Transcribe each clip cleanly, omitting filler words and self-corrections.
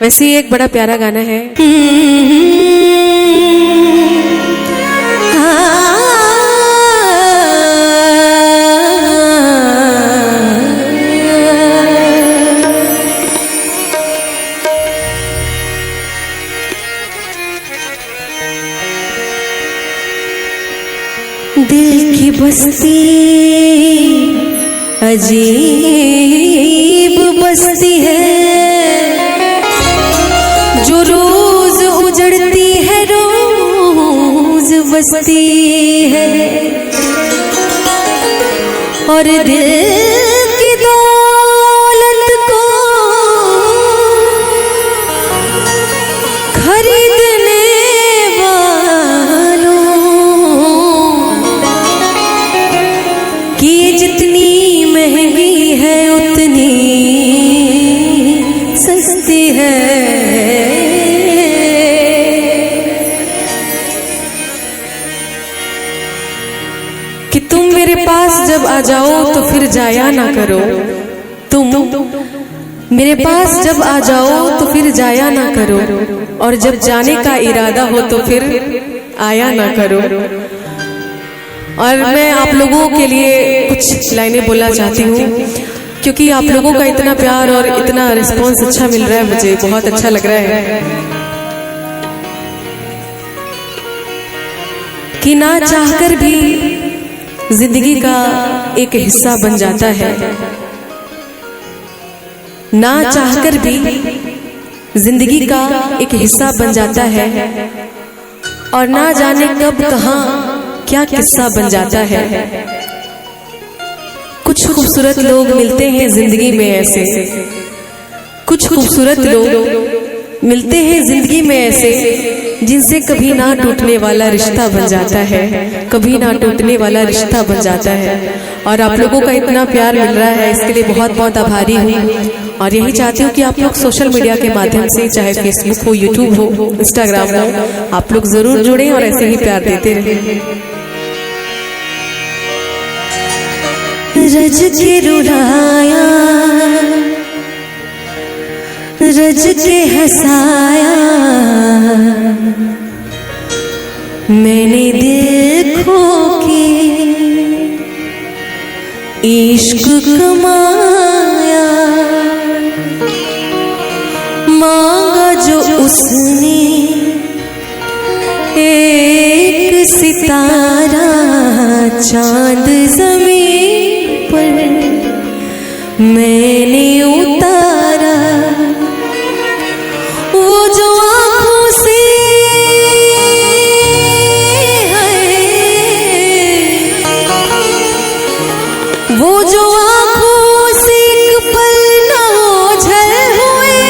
वैसे ही एक बड़ा प्यारा गाना है। दिल की बस्ती अजीब बस्ती है, जो रोज उजड़ती है, रोज बसती है। और दिल की दौलत को खरीदने वालों की जितनी महंगी है उतनी सस्ती है। कि तुम मेरे पास जब आ जाओ तो फिर जाया ना करो, तुम मेरे पास जब आ जाओ तो फिर जाया ना करो, और जब जाने का इरादा हो तो फिर आया ना करो। और मैं आप लोगों के लिए कुछ लाइनें बोलना चाहती हूँ, क्योंकि आप लोगों का इतना प्यार और इतना रिस्पॉन्स अच्छा मिल रहा है, मुझे बहुत अच्छा लग रहा है। कि ना चाहकर भी जिंदगी का एक हिस्सा बन जाता है, ना चाहकर भी जिंदगी का एक हिस्सा बन जाता है, और ना जाने कब कहाँ क्या किस्सा बन जाता है। कुछ खूबसूरत लोग मिलते हैं जिंदगी में ऐसे, कुछ खूबसूरत लोग मिलते हैं जिंदगी में ऐसे, जिनसे कभी ना टूटने वाला रिश्ता बन जाता है, कभी ना टूटने वाला रिश्ता बन जाता है। और आप लोगों का इतना प्यार मिल रहा है, इसके लिए बहुत बहुत आभारी हूँ। और यही चाहती हूँ कि आप लोग सोशल मीडिया के माध्यम से, चाहे फेसबुक हो, यूट्यूब हो, इंस्टाग्राम हो, आप लोग जरूर जुड़ें और ऐसे ही प्यार देते रहें। रज के रुलाया, रज के हंसाया, मैंने देखो के इश्क कमाया। मांगा जो उसने एक सितारा, चांद जमीन पर मैंने उतारा। वो जो आँखों से है, वो जो आँखों से एक पल न ओझल हुए,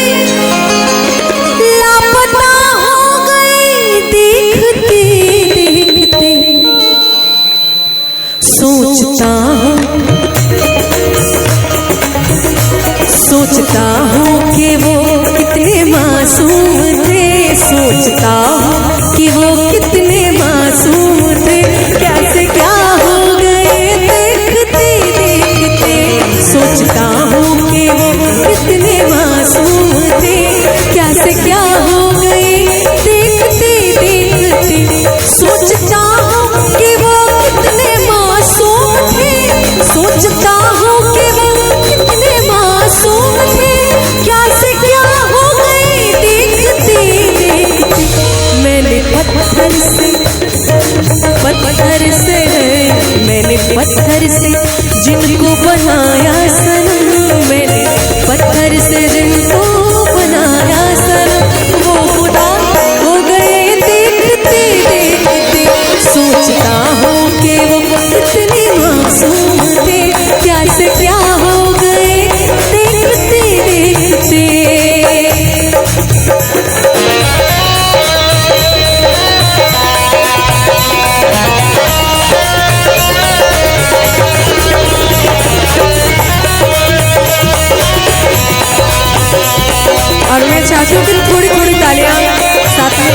लापता हो गई देखते देखते। सोचता हूँ कि वो कितने मासूम थे, सोचता हूँ कि वो कितने मासूम थे, कैसे क्या हो गए देखते देखते। सोचता हूँ कि वो कितने मासूम थे, कैसे क्या हो गए देखते देखते। सोचता हूँ कि वो कितने मासूम थे, सोचता हूँ कि वो कितने मासूम थे, कैसे क्या हो गए देखते देखते। मैंने पत्थर से जिनको बनाया सनम, मैंने पत्थर से जिनको बनाया सनम, वो खुदा हो गए देखते देखते। सोचता हूँ कि वो कितने मासूम थे, कैसे क्या हो गए देखते देखते। और मैं चाहती हूँ कि थोड़ी थोड़ी तालियां साथ में।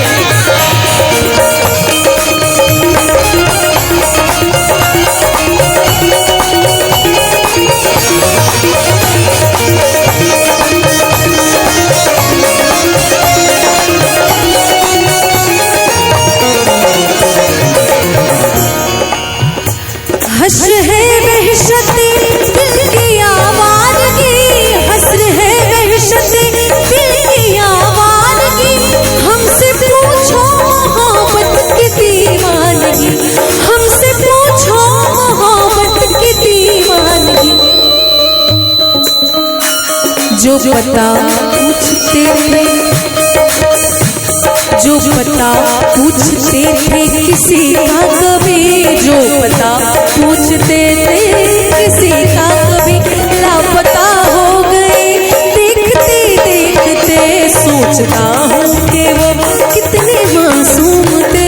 पता पूछते थे, जो पता पूछते थे किसी का कभी, जो पता पूछते थे किसी का कभी, लापता हो गए देखते देखते। सोचता हूँ कि वो कितने मासूम थे,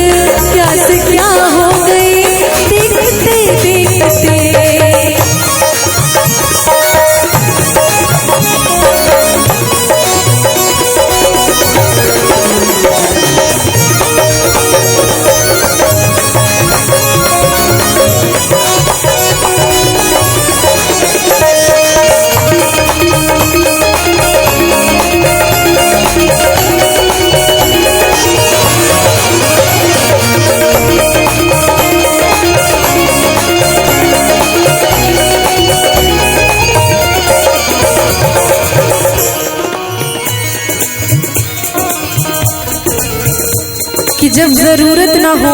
क्या से क्या हो गए देखते देखते। कि जब जरूरत ना हो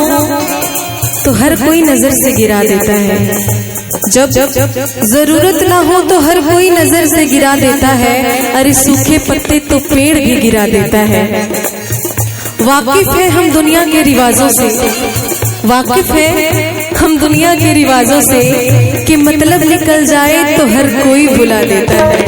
तो हर कोई नजर से गिरा देता है, जब जरूरत ना हो तो हर कोई नजर से गिरा देता है। अरे सूखे पत्ते तो पेड़ भी गिरा देता है। वाकिफ है हम दुनिया के रिवाजों से, वाकिफ है हम दुनिया के रिवाजों से, कि मतलब निकल जाए तो हर कोई बुला देता है।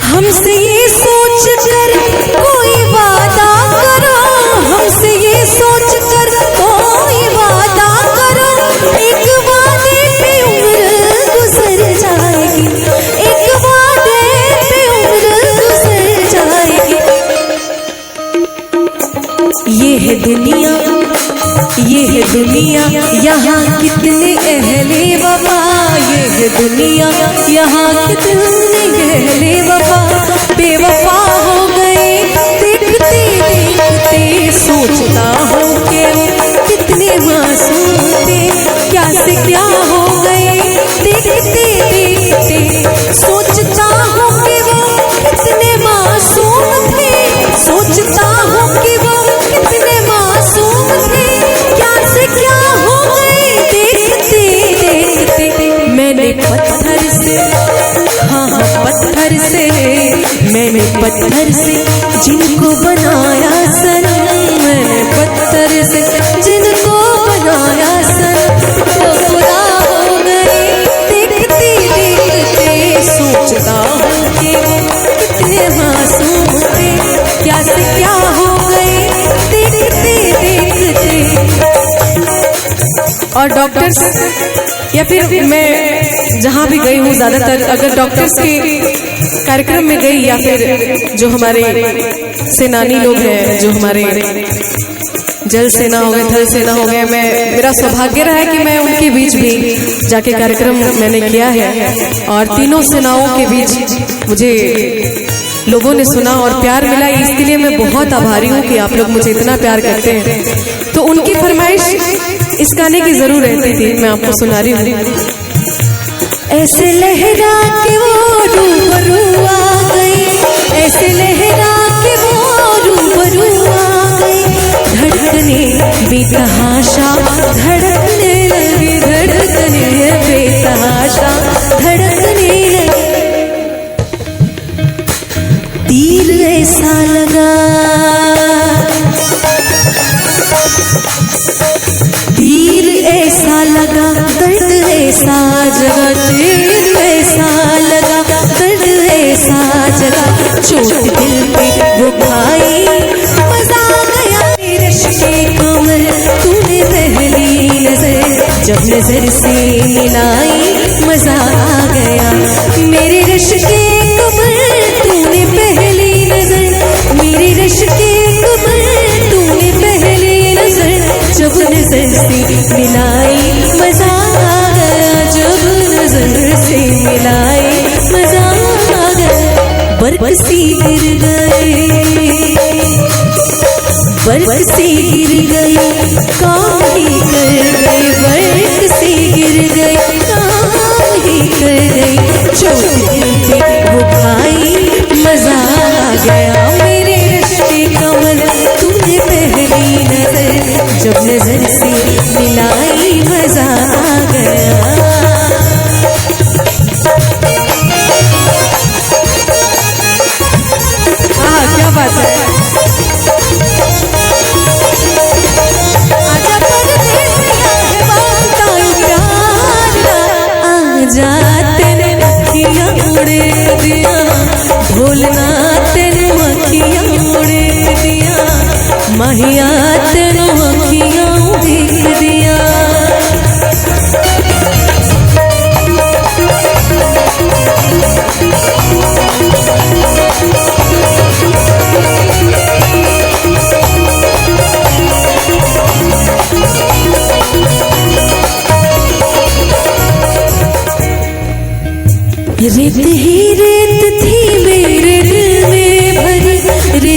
हमसे ये सोच कर कोई वादा करो, हमसे ये सोच कर कोई वादा करो, एक वादे पे उम्र गुजर जाएगी, एक वादे पे उम्र गुजर जाएगी। ये है दुनिया, ये है दुनिया, यहाँ कितने अहले वफा, ये है दुनिया, यहाँ कितने अहले वफा बेवफा हो गए देखते देखते। सोचता हूँ कि कितने मासूम थे, क्या से क्या हो गए देखते देखते। सोचता हूँ कि वो कितने मासूम थे, सोचता हूँ कि वो कितने मासूम थे, क्या से क्या हो गए देखते देखते। मैंने पत्थर से, हाँ हाँ पत्थर से, मैंने पत्थर से जिनको बनाया सनम, मैंने पत्थर से जिनको बनाया सनम, वो खुदा हो गए देखते देखते। सोचता हूँ कि कितने मासूम थे, क्या से क्या हो गए देखते देखते। और डॉक्टर्स या फिर मैं जहाँ भी गई हूँ, ज़्यादातर अगर डॉक्टर्स के कार्यक्रम में गई या फिर जो हमारे सेनानी लोग हैं, जो हमारे जल सेना हो गए, थल सेना हो गए, मेरा सौभाग्य रहा है कि मैं उनके बीच भी जाके कार्यक्रम मैंने किया है। और तीनों सेनाओं के बीच मुझे लोगों ने सुना और प्यार मिला, इसके लिए मैं बहुत आभारी हूँ कि आप लोग मुझे इतना प्यार करते हैं। तो उनकी फरमाइश इस गाने की जरूर रहती थी, मैं आपको सुना रही हूँ। ऐसे लहरा के वो रूबरू आ गई, ऐसे लहरा के वो रूबरू आ गई, धड़कने बेतहाशा धड़कने लगी, धड़कने बेतहाशा धड़कने लगी। तीर ऐसा लगा, तीर ऐसा लगा, दर्द ऐसा जगा, तीर ऐसा लगा, दर्द ऐसा जगा, चोट दिल पे वो खाई, मजा आ गया मेरे रिश्ते कमर, तूने पहली नजर जब नजर से मिलाई, मजा आ गया मेरे रिश्ते कमर, तूने पहली नजर, मेरे रिश्ते कमर, तूने पहली नजर जब नजर से मिलाई, मजा आ गया, जब नजर से मिलाई, मजा आ गया। बर्क सी गिर गए, बर्क सी गिर गई, काम ही कर गई, बर्क सी गिर गई, काम ही कर गई, चोट दिल पे वो खाई, मजा आ गया मेरे रिश्ते कमर, तूने पहली नजर जब नजर से मिलाई, मजा आ गया।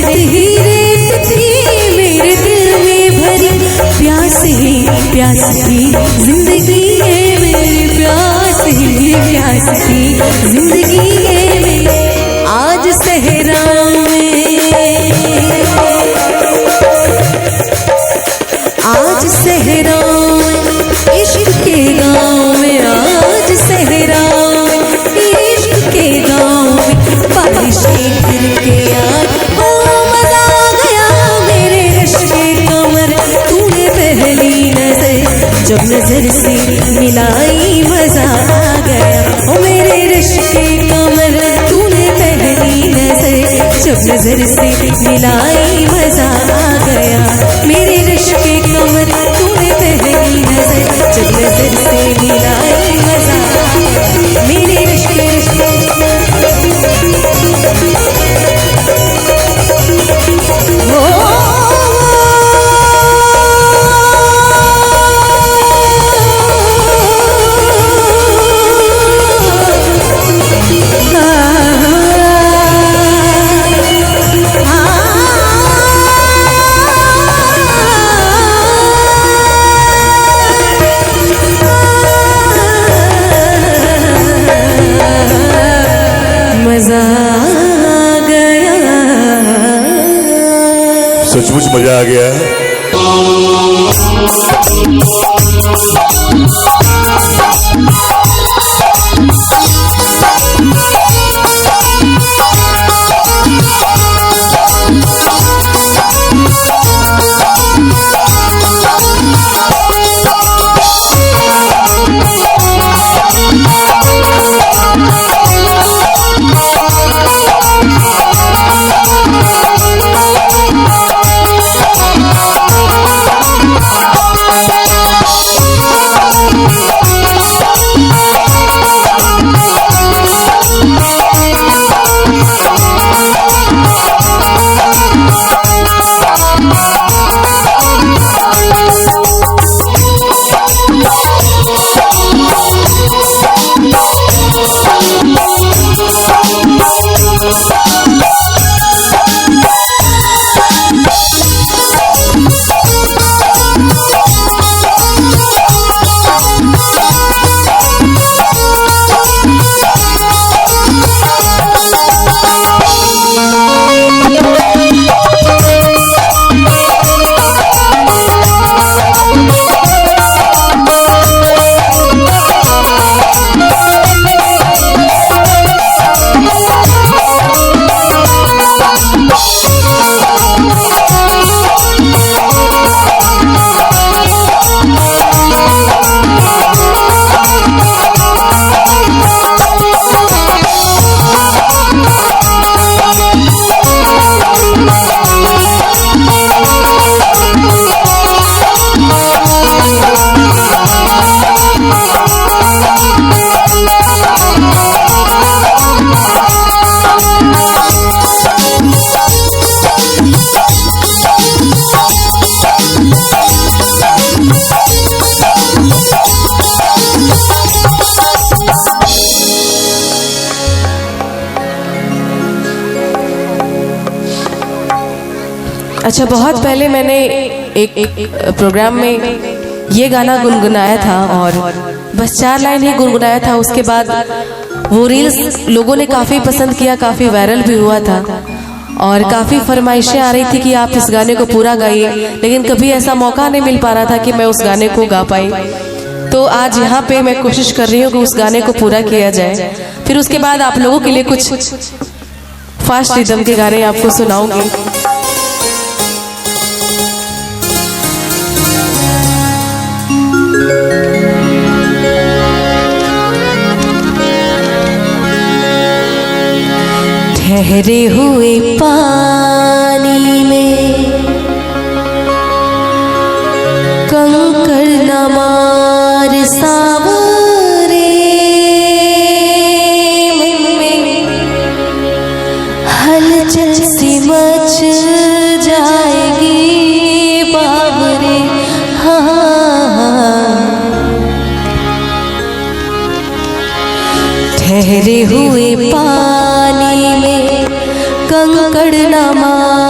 रेत ही रेत थी मेरे दिल में भरी, प्यास ही प्यास थी जिंदगी है मेरी, प्यास ही प्यास थी जिंदगी है मेरी। आज सहरा में, आज सहरा इश्क के गाँव में, आज सहरा इश्क के गाँव में, बारिशें गिर के आज ओ मजा आ गया मेरे इश्क के कमर, तूने पहली नजर जब नजर से मिलाई मजा आ गया, ओ मेरे इश्क के कमर तूने पहली नजर जब नजर से मिलाई मजा आ गया, मेरे इश्क के कमर तूने पहली नजर जब नजर से मिलाई मजा आ गया, मेरे इश्क के मजा आ गया, सचमुच मजा आ गया। अच्छा, बहुत पहले मैंने एक प्रोग्राम में ये गाना गुनगुनाया था और बस 4 लाइन ही गुनगुनाया था। उसके बाद वो रील्स लोगों ने काफ़ी पसंद किया, काफ़ी वायरल भी हुआ था और काफ़ी फरमाइशें आ रही थी कि आप इस गाने को पूरा गाइए, लेकिन कभी ऐसा मौका नहीं मिल पा रहा था कि मैं उस गाने को गा पाई। तो आज यहाँ पे मैं कोशिश कर रही हूँ कि उस गाने को पूरा किया जाए। फिर उसके बाद आप लोगों के लिए कुछ फास्ट रिदम के गाने आपको सुनाऊंगी। ठहरे हुए पानी में कंकड़ न मार सावरे, में हलचल सी मच जाएगी बावरे। हाँ, ठहरे हुए पानी में कंकड़ न मार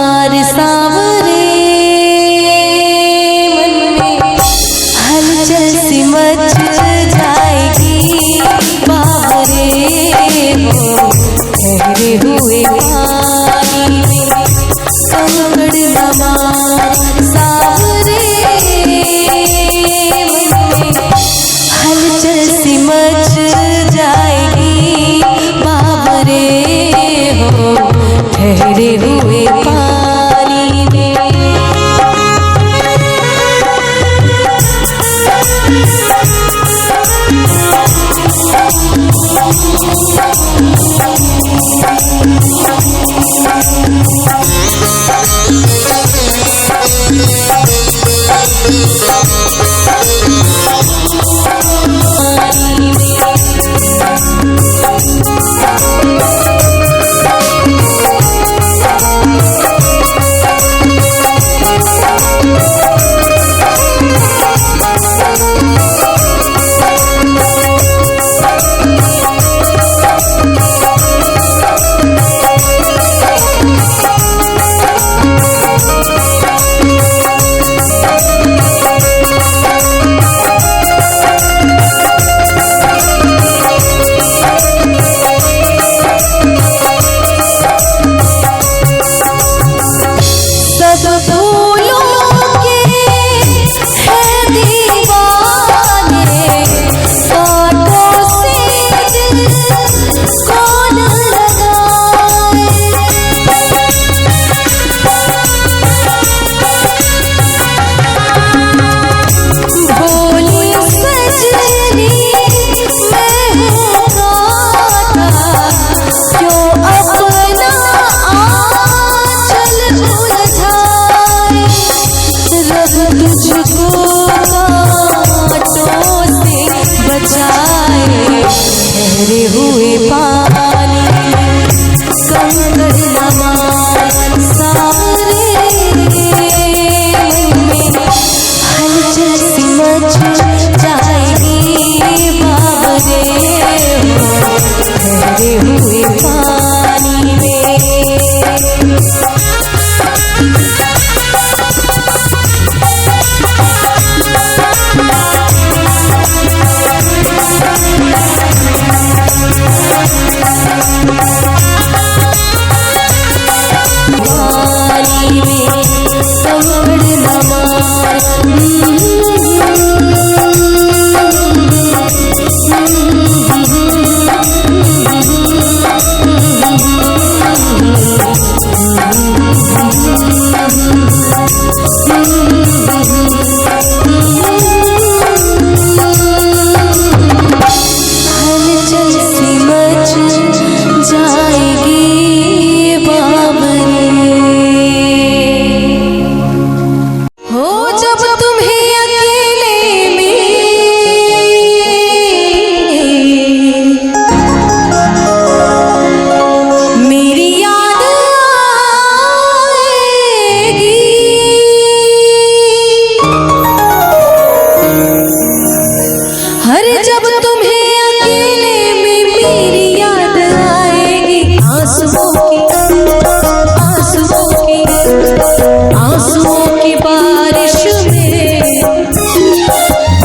आंसुओं की बारिश में,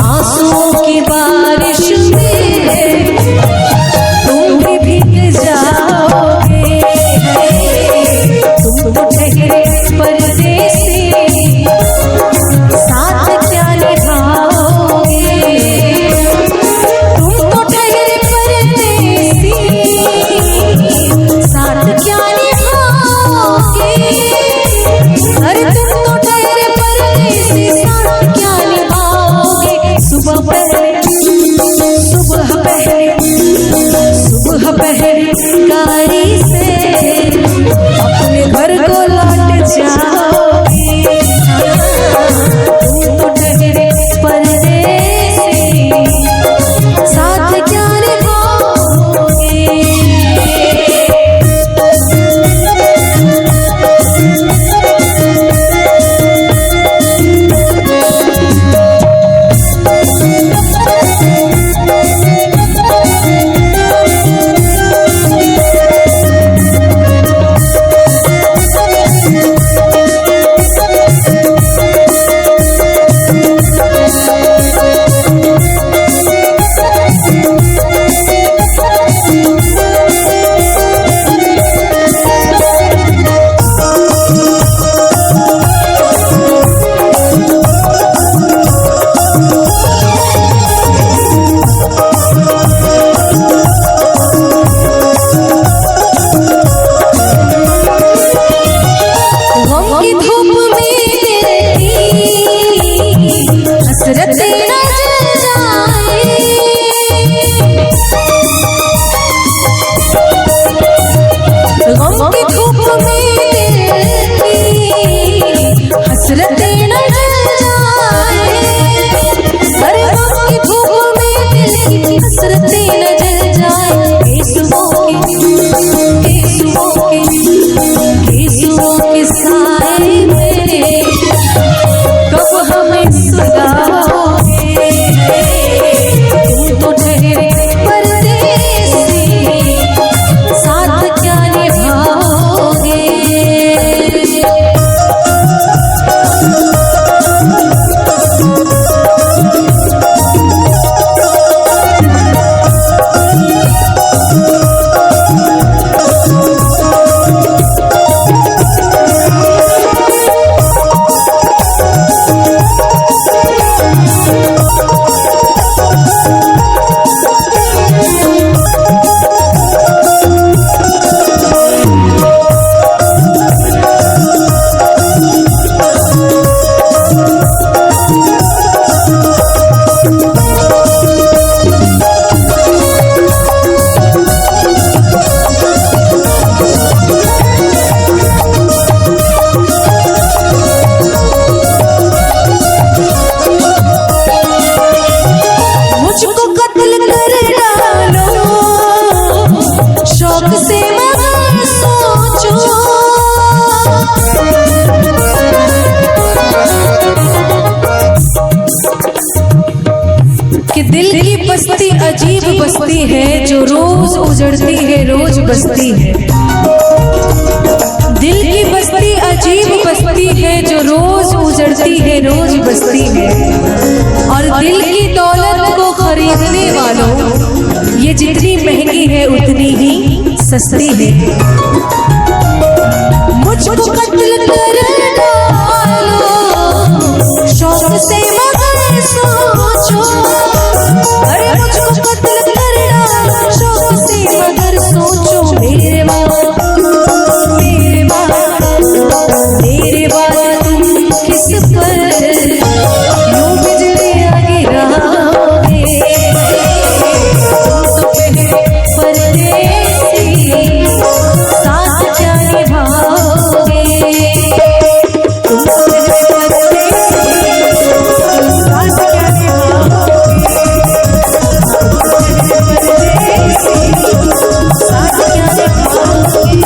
आंसुओं की बारिश में तुम भी भीग जाओगे। तुम तो ठहरे परदेसी, साथ क्या निभाओगे। तुम तो ठहरे परदेसी, साथ क्या निभाओगे। अरे तुम तो ठहरे परदेसी, साथ क्या निभाओगे। सुबह पहले, सुबह पहले, सुबह पहले गाड़ी से अपने घर को लौट जाओगे। तुम तो ठहरे परदेसी, साथ क्या निभाओगे। दिल की बस्ती अजीब बस्ती है, जो रोज उजड़ती है रोज बसती है। दिल की बस्ती अजीब बस्ती है, जो रोज उजड़ती है रोज बसती है। और दिल की दौलत को खरीदने वालों, ये जितनी महंगी है उतनी ही सस्ती है। मुझको कत्ल कर डालो, शौक से मगर सोचो। अरे मुझको कत्ल कर डालो, शौक से मगर सोचो। मेरे बाद, मेरे बाद, मेरे बाद तुम किस पर यूं बिजलियां गिराओगे। तुम तो पहले परदेसी, साथ क्या निभाओगे। तुम तो पहले परदेसी, साथ क्या निभाओगे। साथ क्या निभाओगे।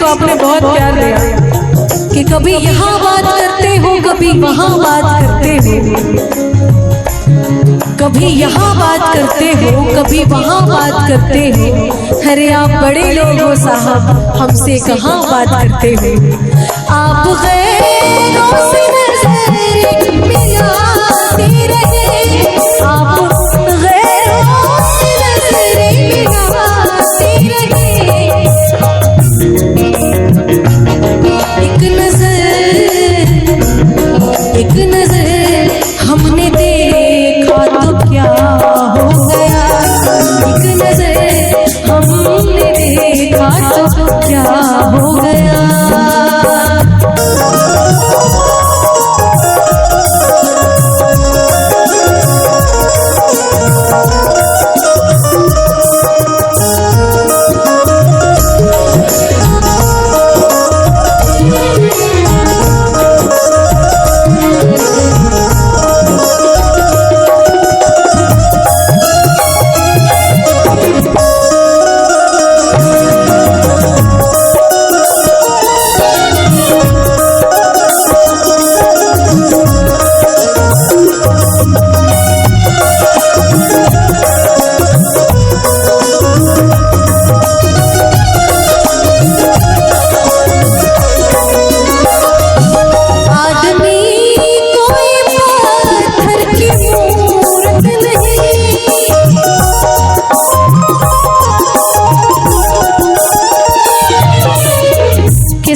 आपने बहुत प्यार दिया कि कभी यहाँ बात करते हो, कभी वहाँ बात करते हो, कभी यहाँ बात करते हो, कभी वहाँ बात करते हो। अरे आप बड़े लोग हो साहब, हमसे कहाँ बात करते हो। आप गैरों से नजर मिलाते रहे, आप गैरों से नजर मिलाते रहे। एक नजर हमने देखा तो क्या हो गया, एक नजर हमने देखा तो क्या हो गया।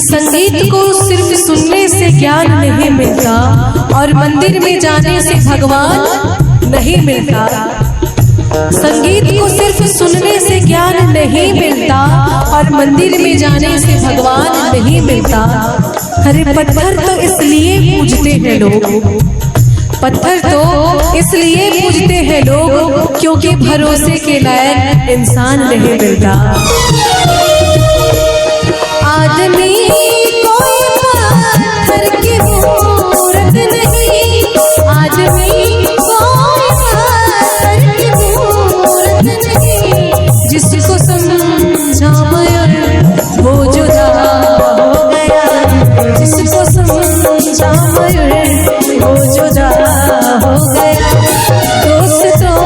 संगीत को सिर्फ सुनने से ज्ञान नहीं मिलता और मंदिर में जाने से भगवान नहीं मिलता। संगीत को सिर्फ सुनने से ज्ञान नहीं मिलता और मंदिर में जाने से भगवान नहीं मिलता। अरे पत्थर तो इसलिए पूजते हैं लोग, पत्थर तो इसलिए पूजते हैं लोग क्योंकि भरोसे के लायक इंसान नहीं मिलता। आदमी कोई पत्थर की मूरत नहीं, आदमी कोई पत्थर की मूरत नहीं। जिसको समझा वो जुदा हो गया, जिसको समझा वो जुदा हो गया। दोस्तों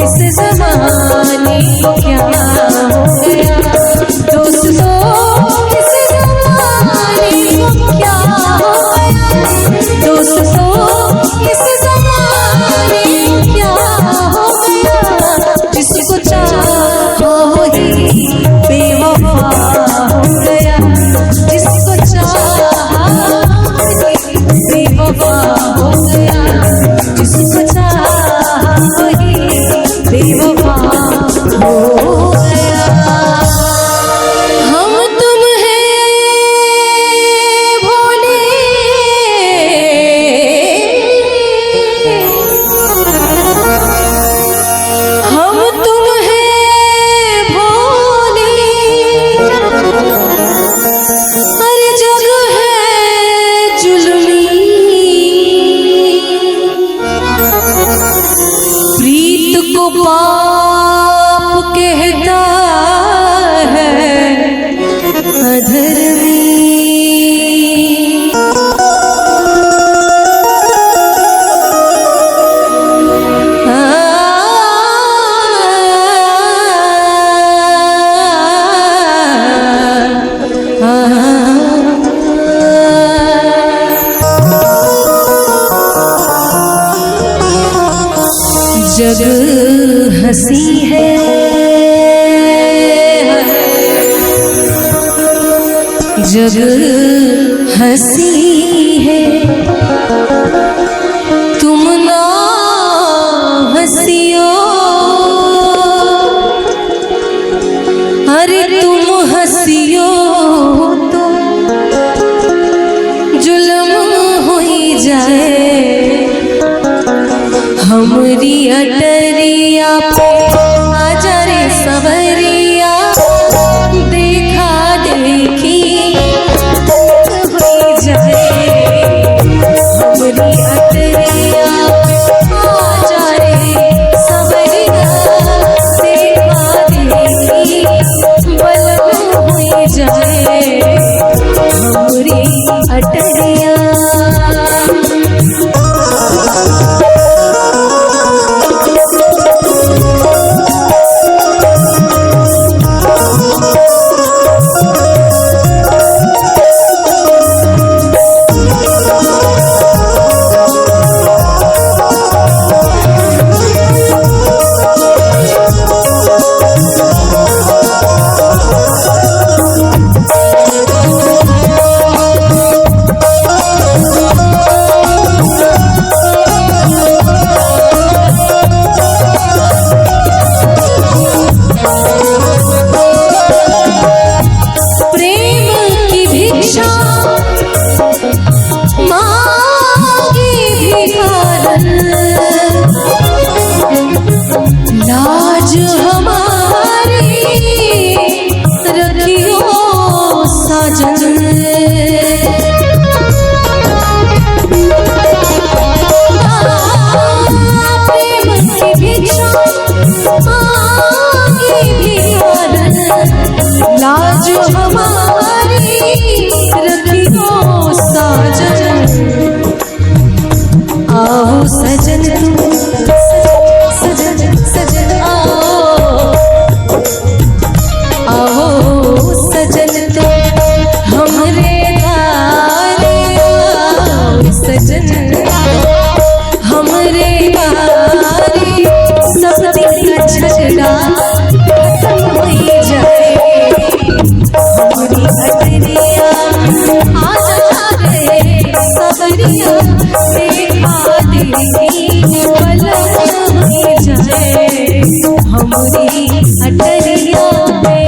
इस ज़माने को क्या हो गया, दोस्तों जिसको चाहो ही बेवफा हो गया, जिसको चाहा बेवफा हो गया, जिसको चाहा ही बेवफा हो गया। हम तुम हैं भोले, हम तुम हैं भोले, अरे जग है जुल्मी, प्रीत को पाप कहता है अधर्मी। जग हंसी है, जग हंसी है, तुम ना हंसियो, अरे तुम हंसियो तो जुल्म हो ही जाए। हमरी अटरिया पे आजा रे सवरिया, देखा देखी हो जाए। हमरी अटरिया पे आजा रे सवरिया, देखा देखी बलम हो जाए। जो हमारी रखियो साजन, आओ सजन तुम सजन सजन आओ, आओ सजन तुम हमरे द्वारे आओ सजन हमरे द्वारे, सब दिन का झगड़ा खत्म हो जाए, हमारी अटरिया आ जा रे सबरिया, देखा देखी पलक हो जाए हमारी अटरिया में।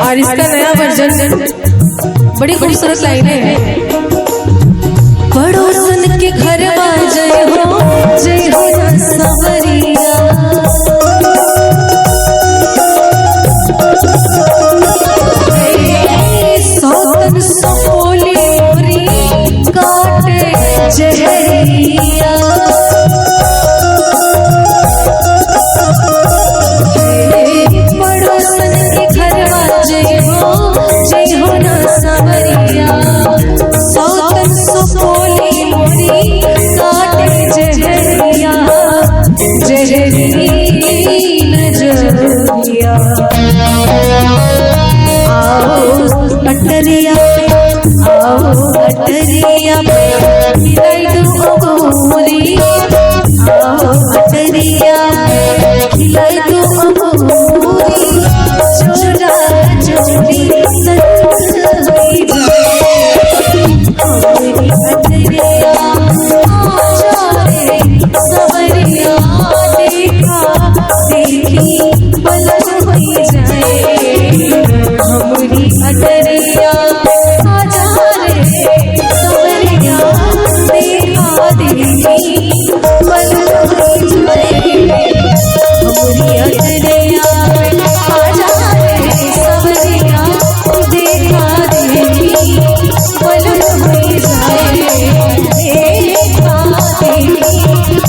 और इसका नया वर्जन बड़ी खूबसूरत लाइन है। पड़ोसन के घर जय हो ना सवरिया, सौतन सोली मोरी काटे जहरिया, पड़ोसन के घर जय हो ना सवरिया, सौतन सोली मोरी काटे जहरिया, जहरी नजरिया, आओ अटरिया पे खिलाई दो गोरी, आओ अटरिया खिलाई दो गोरी, चोरा चोरी संग होई जाए हमारी अटरिया, आ जा रे सवरिया, देखा देखी पलक होई जाए हमारी अटरिया, आ जा रे सवरिया, देखा देखी पलक होई जाए हमारी अटरिया, आ जा रे सवरिया, देखा देखी पलक होई जाए, देखा देखी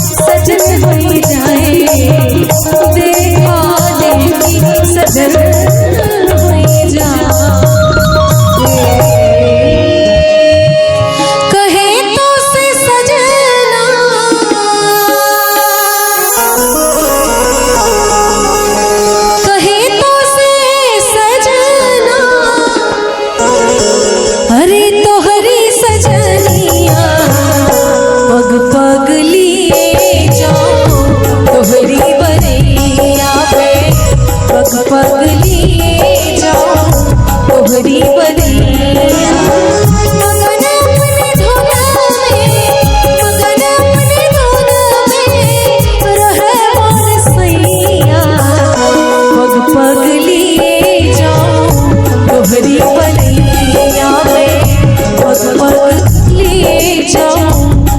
सजन होई जाए, देखा देखी सजन होई जाए। कहे तो से सजना कहे तो से सजना, अरे तो हरी सजनिया पग पग लिए जाओ तोहरी बरिया पे, पग पग लिए जाओ तोहरी बरिया, मगन अपने धुन में, मगन अपने धुन में रहे मोर सैया, पग पग लिए जाओ तोहरी बरिया पे, पग पग लिए जाओ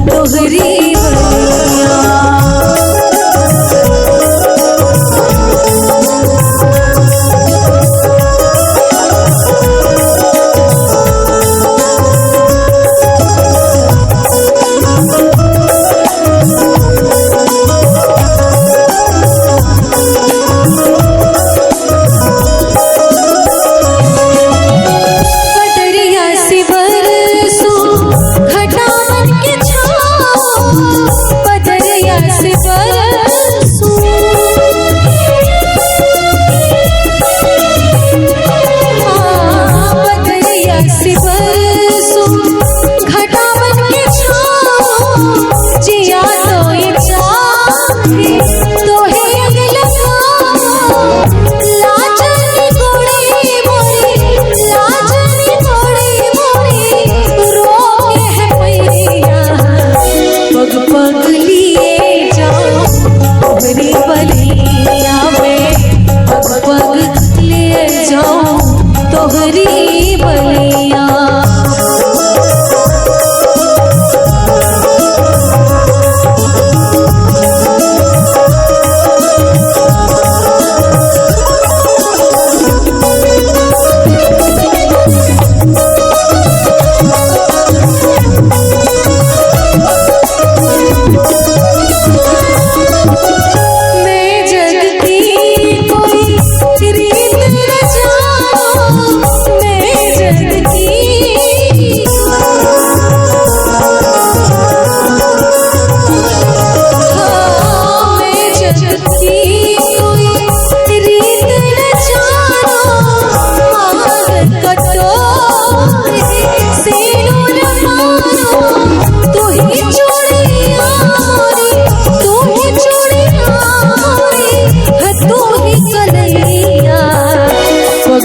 तोहरी बरिया।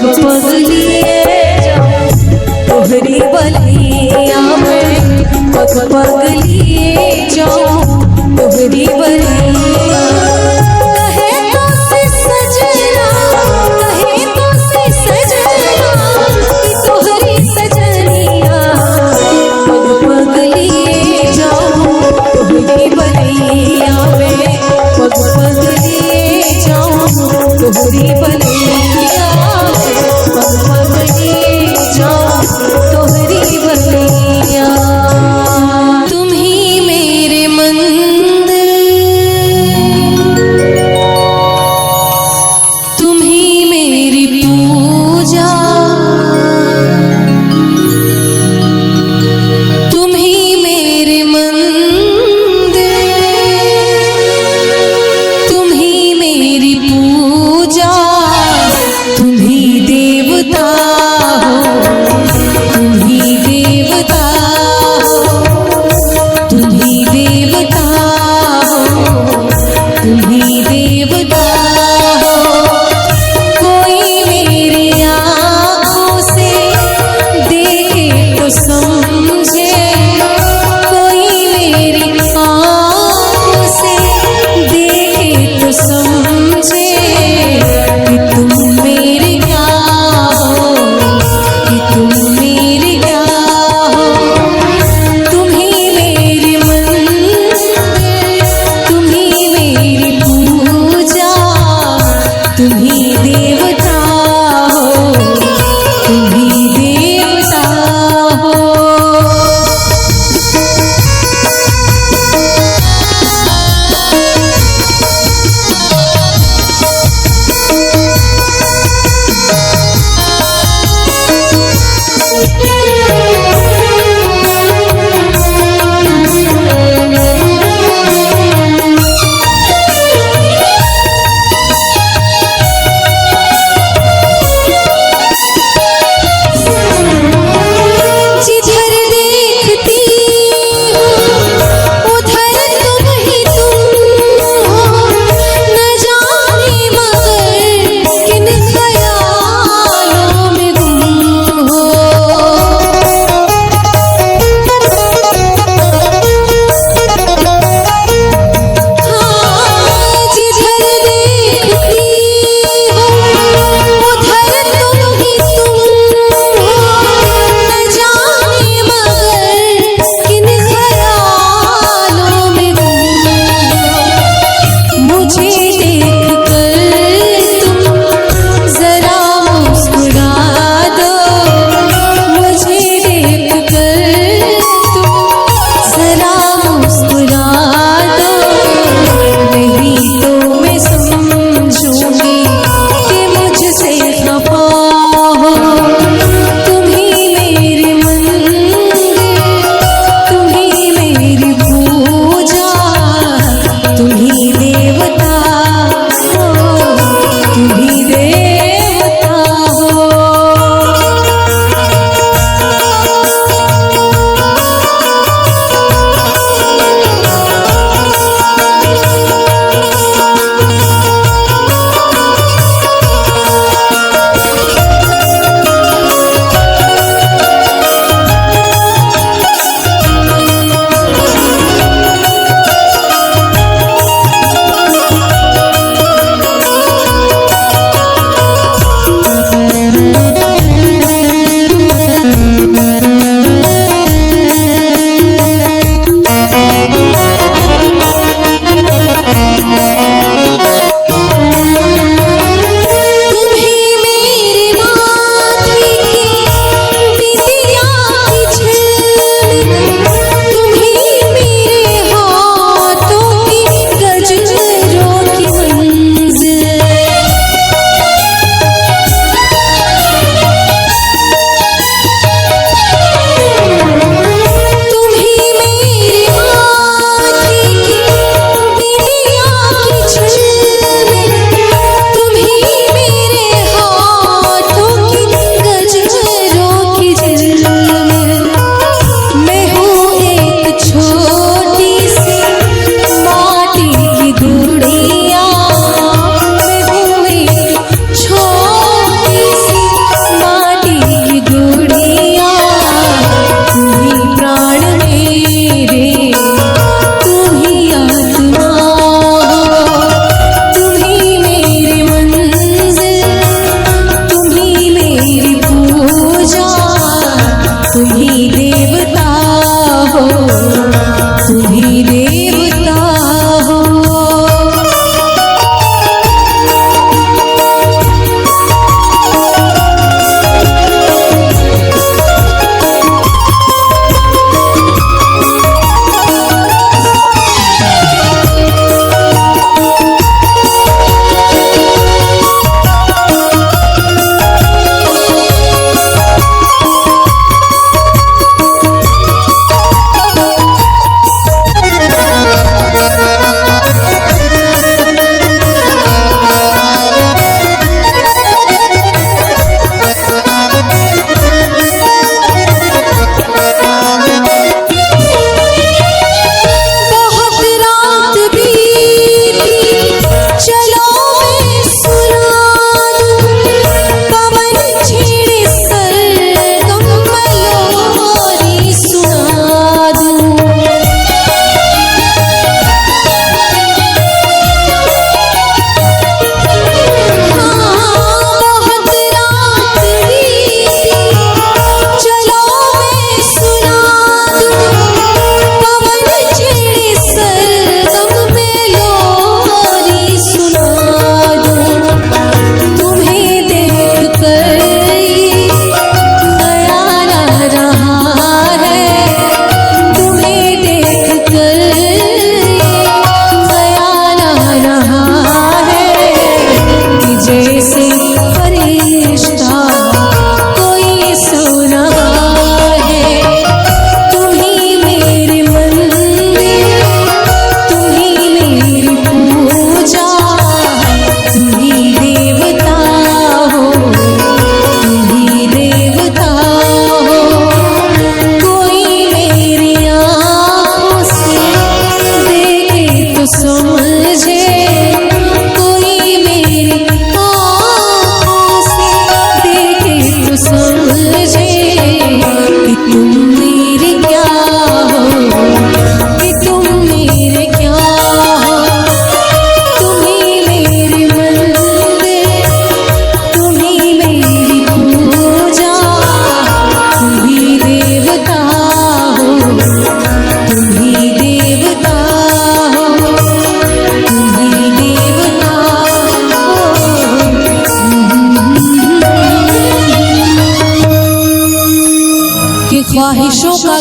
पग पग लिए जाऊं तोहरी बलिया में, पग पग लिए जाऊं तोहरी बलिया। कहे तो से सजना, कहे तो से सजना कि तोहरी सजनिया, पग पग लिए जाऊं तोहरी बलिया में, पग पग लिए जाऊं तोहरी बलिया, पग पग लिए जाऊं तोहरी बलिया। तुम ही मेरे मंदिर, तुम ही मेरी पूजा, तुम ही मेरे मंदिर, तुम ही मेरी पूजा।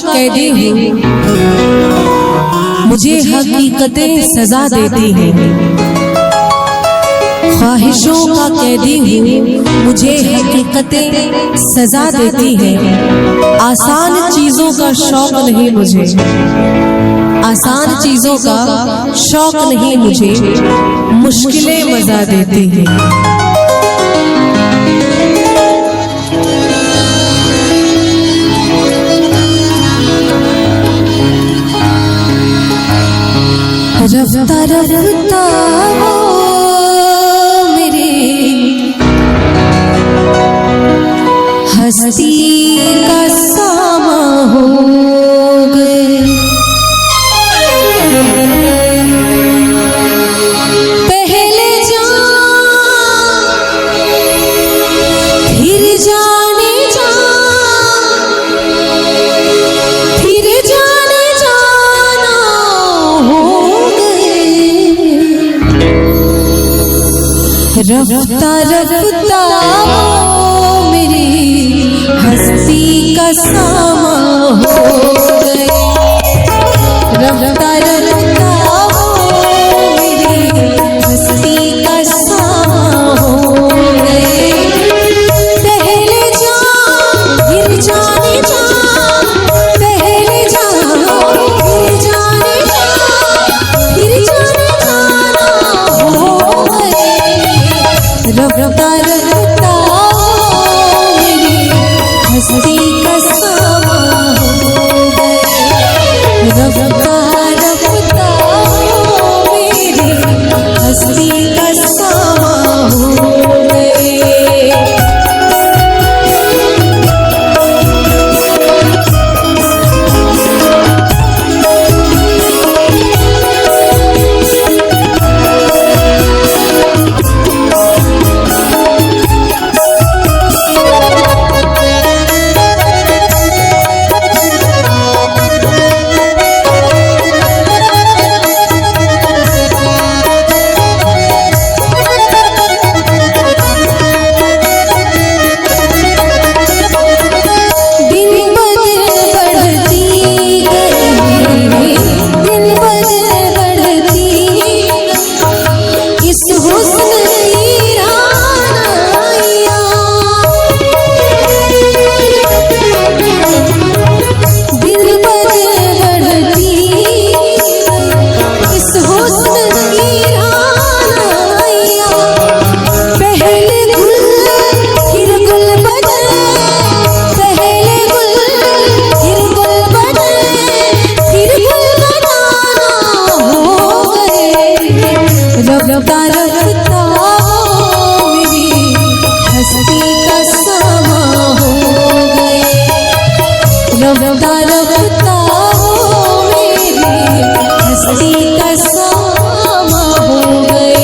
कैदी हूँ, मुझे हकीकतें सजा देती हैं। ख्वाहिशों का कैदी हूँ, मुझे हकीकतें सजा देती हैं। आसान चीजों का शौक नहीं मुझे, आसान चीजों का शौक नहीं मुझे, मुश्किलें मजा देती हैं। रफ्ता रफ्ता वो मेरी हस्ती का सामा हो गए। पहले जान फिर जाने जा, फिर जाने जाना हो। रफ्ता रफ्ता मेरी हस्ती का सामा हो गए। रफ्ता रफ्ता मेरी हस्ती का सामा हो गए। पहले जान फिर जाने जा, पहले जान फिर जाने जा, फिर जाने जाना हो गए। रफ्ता रफ्ता मेरी हस्ती का सामा हो गए। रफ्ता रफ्ता मेरी हस्ती का सामा हो गए। रफ्ता रफ्ता मेरी हस्ती का सामा हो गए। रफ्ता रफ्ता मेरी हस्ती का सामा हो गए।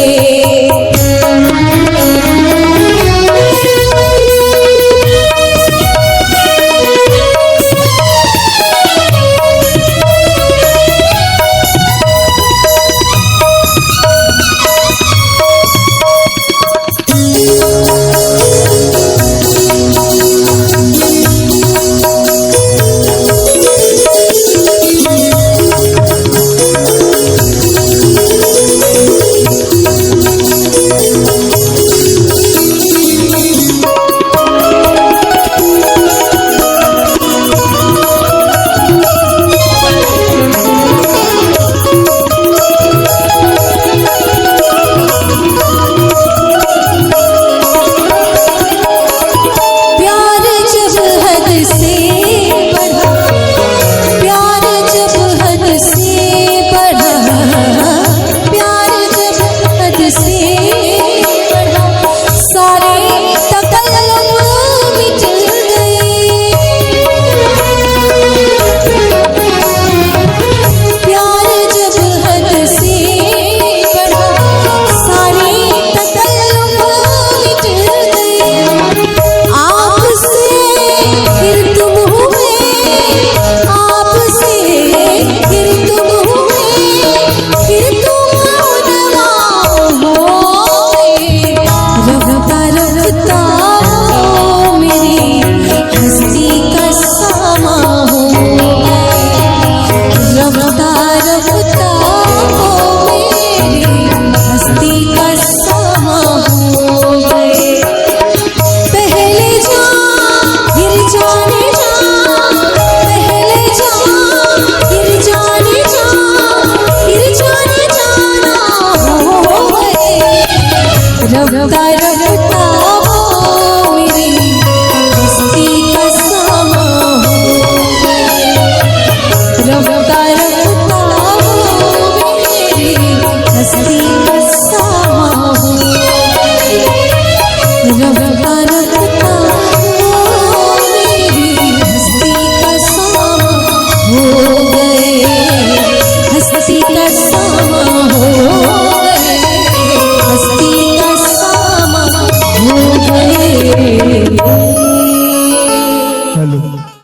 रफ्ता रफ्ता वो मेरी हस्ती का सामा हो गए। रफ्ता रफ्ता वो मेरी हस्ती का सामा हो गए। रफ्ता